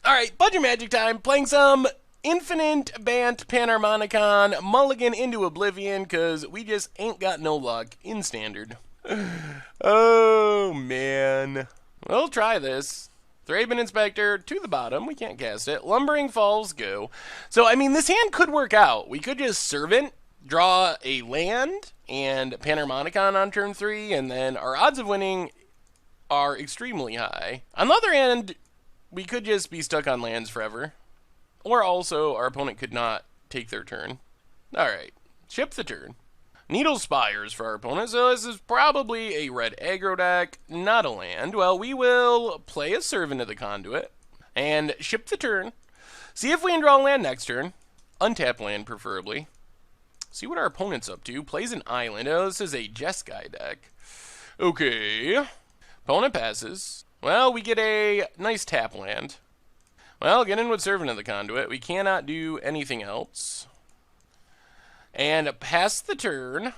Alright, budget magic time. Playing some Infinite Bantharmonicon mulligan into oblivion because we just ain't got no luck in standard. Oh, man. We'll try this. Thraben Inspector to the bottom. We can't cast it. Lumbering Falls, go. So, I mean, this hand could work out. We could just Servant, draw a land, and Bantharmonicon on turn 3, and then our odds of winning are extremely high. On the other hand, we could just be stuck on lands forever. Or also, our opponent could not take their turn. Alright, ship the turn. Needle Spires for our opponent, so this is probably a red aggro deck, not a land. Well, we will play a Servant of the Conduit, and ship the turn. See if we can draw a land next turn. Untap land, preferably. See what our opponent's up to. Plays an island. Oh, this is a Jeskai deck. Okay. Opponent passes. Well, we get a nice tap land. Well, get in with Servant of the Conduit. We cannot do anything else. And pass the turn.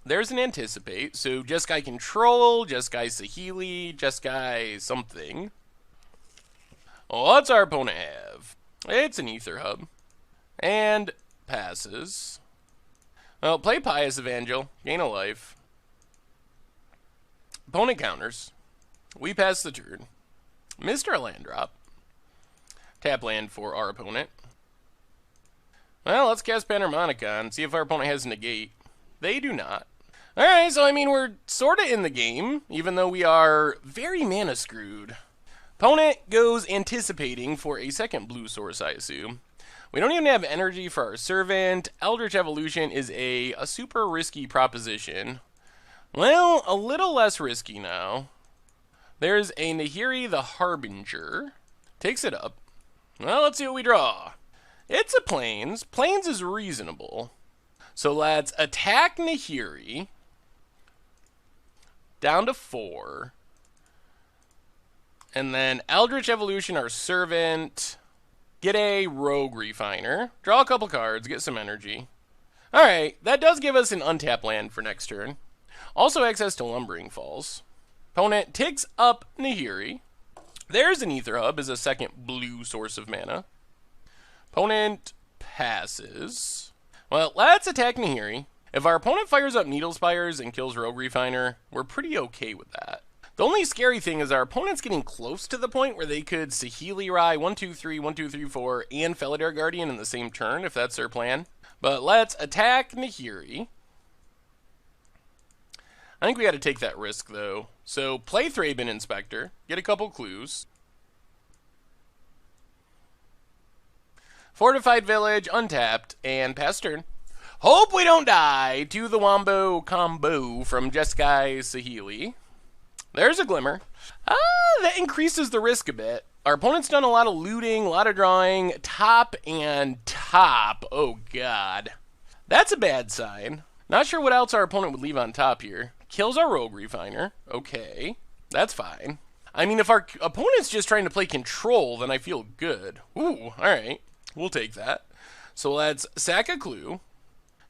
There's an Anticipate. So Jeskai Control, Jeskai Saheeli, Jeskai something. What's our opponent have? It's an Ether Hub. And passes. Well, play Pious Evangel. Gain a life. Opponent counters. We pass the turn. Mr. Land Drop. Tap land for our opponent. Well, let's cast Bantharmonicon, see if our opponent has negate. They do not. Alright, so I mean, we're sort of in the game, even though we are very mana screwed. Opponent goes anticipating for a second blue source, I assume. We don't even have energy for our Servant. Eldritch Evolution is a super risky proposition. Well, a little less risky now. There's a Nahiri the Harbinger. Takes it up. Well, let's see what we draw. It's a Plains. Plains is reasonable. So let's attack Nahiri. Down to 4. And then Eldritch Evolution, our Servant. Get a Rogue Refiner. Draw a couple cards, get some energy. Alright, that does give us an untap land for next turn. Also access to Lumbering Falls. Opponent takes up Nahiri. There's an Ether Hub as a second blue source of mana. Opponent passes. Well, let's attack Nahiri. If our opponent fires up Needle Spires and kills Rogue Refiner, we're pretty okay with that. The only scary thing is our opponent's getting close to the point where they could Saheeli Rai 1-2-3, 1-2-3-4, and Felidar Guardian in the same turn, if that's their plan. But let's attack Nahiri. I think we got to take that risk, though. So, play Thraben Inspector, get a couple clues. Fortified Village, untapped, and pass turn. Hope we don't die to the Wombo combo from Jeskai Saheeli. There's a Glimmer. That increases the risk a bit. Our opponent's done a lot of looting, a lot of drawing. Top and top. Oh, God. That's a bad sign. Not sure what else our opponent would leave on top here. Kills our Rogue Refiner. Okay. That's fine. I mean, if our opponent's just trying to play control, then I feel good. Ooh, alright. We'll take that. So let's sack a clue.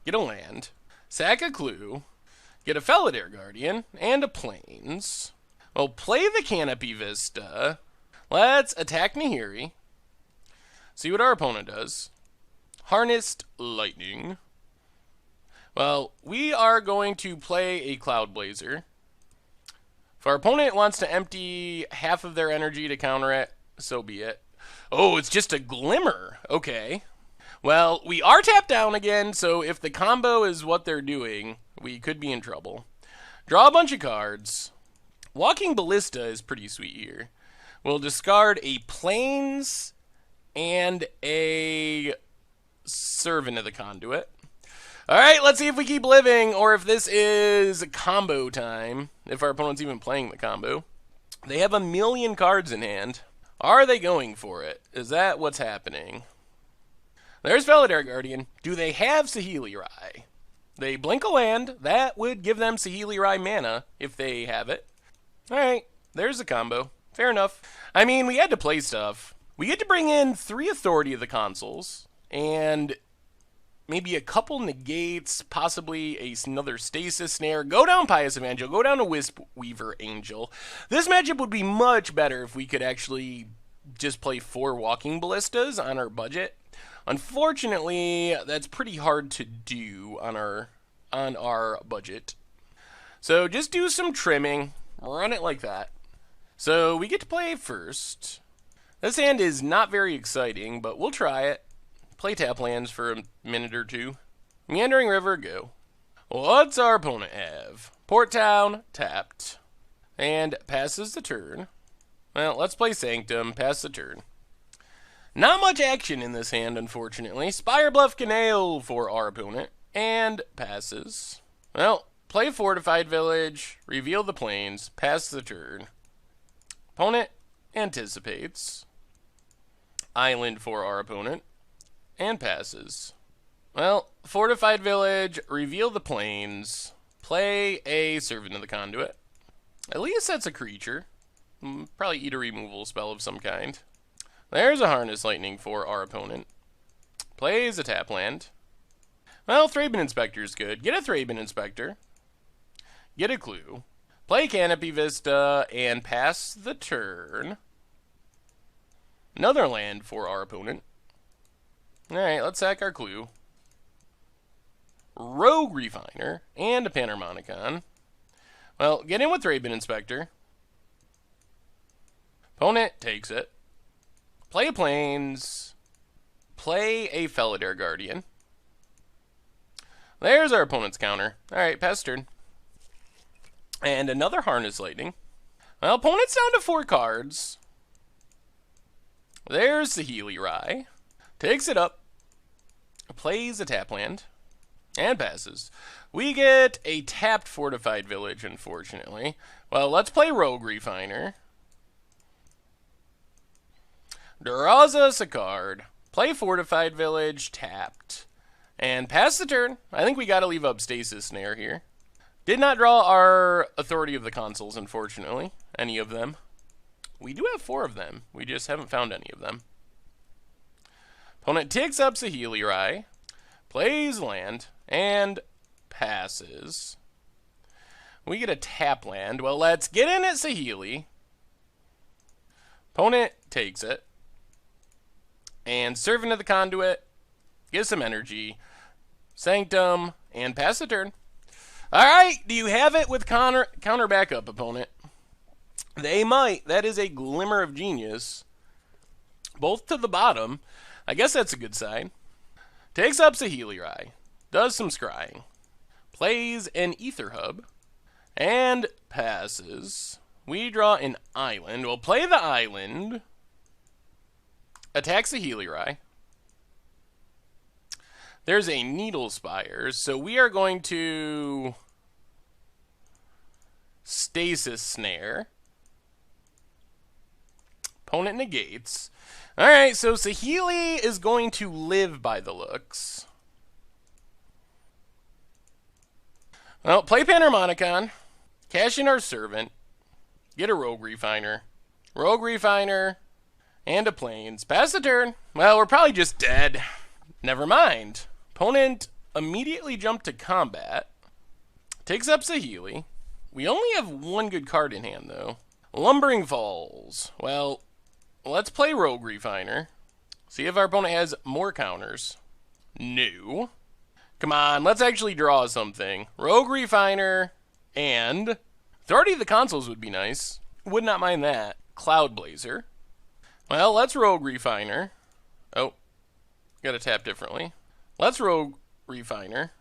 Get a land. Sack a clue. Get a Felidar Guardian. And a Plains. Well, play the Canopy Vista. Let's attack Nahiri. See what our opponent does. Harnessed Lightning. Well, we are going to play a Cloud Blazer. If our opponent wants to empty half of their energy to counter it, so be it. Oh, it's just a Glimmer. Okay. Well, we are tapped down again, so if the combo is what they're doing, we could be in trouble. Draw a bunch of cards. Walking Ballista is pretty sweet here. We'll discard a Plains and a Servant of the Conduit. Alright, let's see if we keep living, or if this is combo time, if our opponent's even playing the combo. They have 1,000,000 cards in hand. Are they going for it? Is that what's happening? There's Felidar Guardian. Do they have Saheeli Rai? They blink a land. That would give them Saheeli Rai mana, if they have it. Alright, there's the combo. Fair enough. I mean, we had to play stuff. We get to bring in 3 Authority of the Consuls, and maybe a couple negates, possibly another Stasis Snare. Go down Pious Evangel, go down to Wisp Weaver Angel. This matchup would be much better if we could actually just play 4 walking ballistas on our budget. Unfortunately, that's pretty hard to do on our budget. So just do some trimming, run it like that. So we get to play first. This hand is not very exciting, but we'll try it. Play tap lands for a minute or two. Meandering River, go. What's our opponent have? Port Town, tapped. And passes the turn. Well, let's play Sanctum, pass the turn. Not much action in this hand, unfortunately. Spire Bluff Canale for our opponent, and passes. Well, play Fortified Village, reveal the plains, pass the turn. Opponent anticipates. Island for our opponent, and passes. Well, Fortified Village, reveal the plains, play a Servant of the Conduit. At least that's a creature. Probably eat a removal spell of some kind. There's a Harness Lightning for our opponent. Plays a tap land. Well, Thraben Inspector's good. Get a Thraben Inspector. Get a clue. Play Canopy Vista and pass the turn. Another land for our opponent. Alright, let's sack our clue. Rogue Refiner and a Bantharmonicon. Well, get in with Thraben Inspector. Opponent takes it. Play a Plains. Play a Felidar Guardian. There's our opponent's counter. Alright, pass turn. And another Harness Lightning. Well, opponent's down to 4 cards. There's Saheeli Rye. Takes it up. Plays a tap land. And passes. We get a tapped Fortified Village, unfortunately. Well, let's play Rogue Refiner. Draws us a card. Play Fortified Village, tapped. And pass the turn. I think we gotta leave up Stasis Snare here. Did not draw our Authority of the Consuls, unfortunately. Any of them. We do have 4 of them. We just haven't found any of them. Opponent takes up Saheeli Rye. Plays land. And passes. We get a tap land. Well, let's get in at Saheeli. Opponent takes it. And Servant of the Conduit. Gives some energy. Sanctum. And pass the turn. Alright, do you have it with counter backup, opponent? They might. That is a glimmer of genius. Both to the bottom. I guess that's a good sign. Takes up Saheeli Rye. Does some scrying. Plays an Ether Hub. And passes. We draw an island. We'll play the island. Attack Saheeli Rye. There's a Needle Spires. So we are going to Stasis Snare. Opponent negates. Alright, so Saheeli is going to live by the looks. Well, play Bantharmonicon. Cash in our Servant. Get a Rogue Refiner. Rogue Refiner. And a Plains. Pass the turn. Well, we're probably just dead. Never mind. Opponent immediately jumped to combat. Takes up Saheeli. We only have 1 good card in hand, though. Lumbering Falls. Well, let's play Rogue Refiner. See if our opponent has more counters. No. Come on, let's actually draw something. Rogue Refiner and Authority of the Consuls would be nice. Would not mind that. Cloud Blazer. Well, let's Rogue Refiner. Oh, gotta tap differently. Let's Rogue Refiner.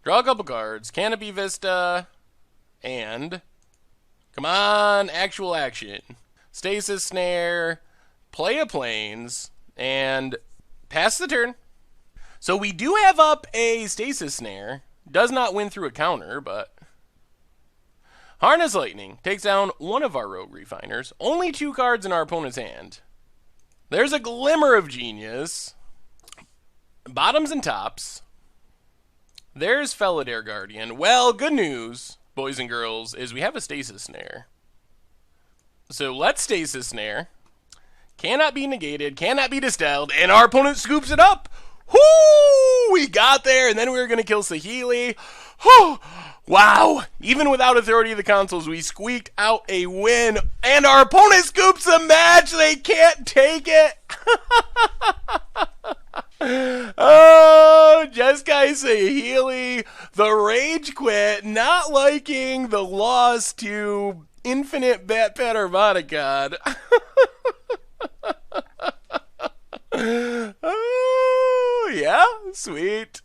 Draw a couple cards. Canopy Vista. And come on, actual action. Stasis Snare. Play a Plains. And pass the turn. So we do have up a Stasis Snare. Does not win through a counter, but Harness Lightning takes down one of our Rogue Refiners. Only 2 cards in our opponent's hand. There's a glimmer of genius. Bottoms and tops. There's Felidar Guardian. Well, good news, boys and girls, is we have a Stasis Snare. So let's Stasis Snare. Cannot be negated, cannot be dispelled, and our opponent scoops it up. Whoo! We got there, and then we were going to kill Saheeli. Wow! Even without authority of the consoles, we squeaked out a win, and our opponent scoops a match. They can't take it. Oh, Jeskai Saheeli, the rage quit, not liking the loss to Infinite Bantharmonicon. Oh, yeah, sweet.